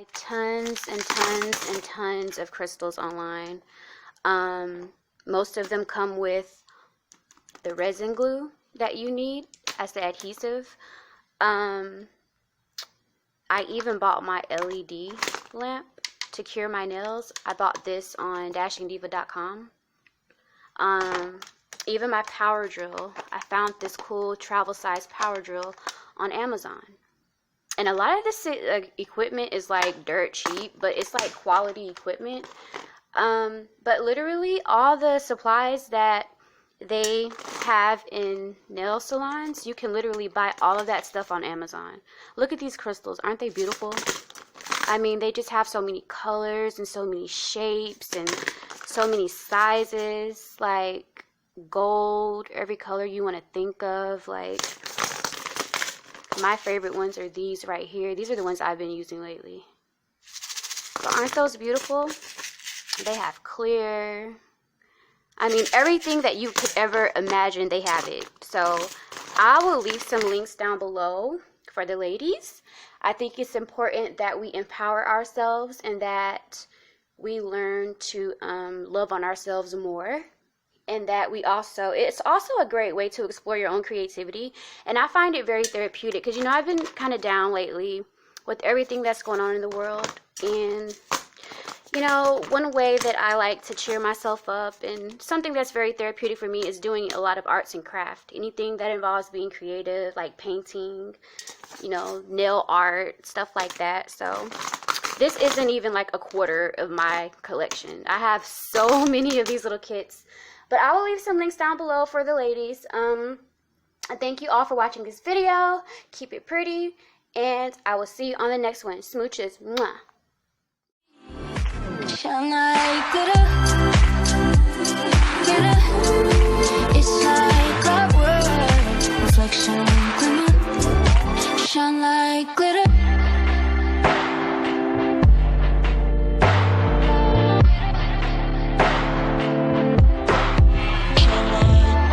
buy tons and tons and tons of crystals online. Most of them come with the resin glue that you need as the adhesive. I even bought my LED lamp to cure my nails. I bought this on dashingdiva.com. Even my power drill. I found this cool travel size power drill on Amazon. And a lot of this equipment is like dirt cheap, but it's like quality equipment. But literally all the supplies that they have in nail salons, you can literally buy all of that stuff on Amazon. Look at these crystals. Aren't they beautiful? I mean, they just have so many colors and so many shapes and so many sizes, like gold, every color you want to think of. Like, my favorite ones are these right here. These are the ones I've been using lately. But aren't those beautiful? They have clear. I mean, everything that you could ever imagine, they have it. So I will leave some links down below for the ladies. I think it's important that we empower ourselves and that we learn to love on ourselves more. And that it's also a great way to explore your own creativity. And I find it very therapeutic because, you know, I've been kind of down lately with everything that's going on in the world. And, you know, one way that I like to cheer myself up and something that's very therapeutic for me is doing a lot of arts and craft. Anything that involves being creative, like painting, you know, nail art, stuff like that. So this isn't even like a quarter of my collection. I have so many of these little kits. But I will leave some links down below for the ladies. Thank you all for watching this video. Keep it pretty. And I will see you on the next one. Smooches. Mwah. Shine like glitter, glitter. It's like clockwork, reflection, glimmer. Shine like glitter. Shine like glitter.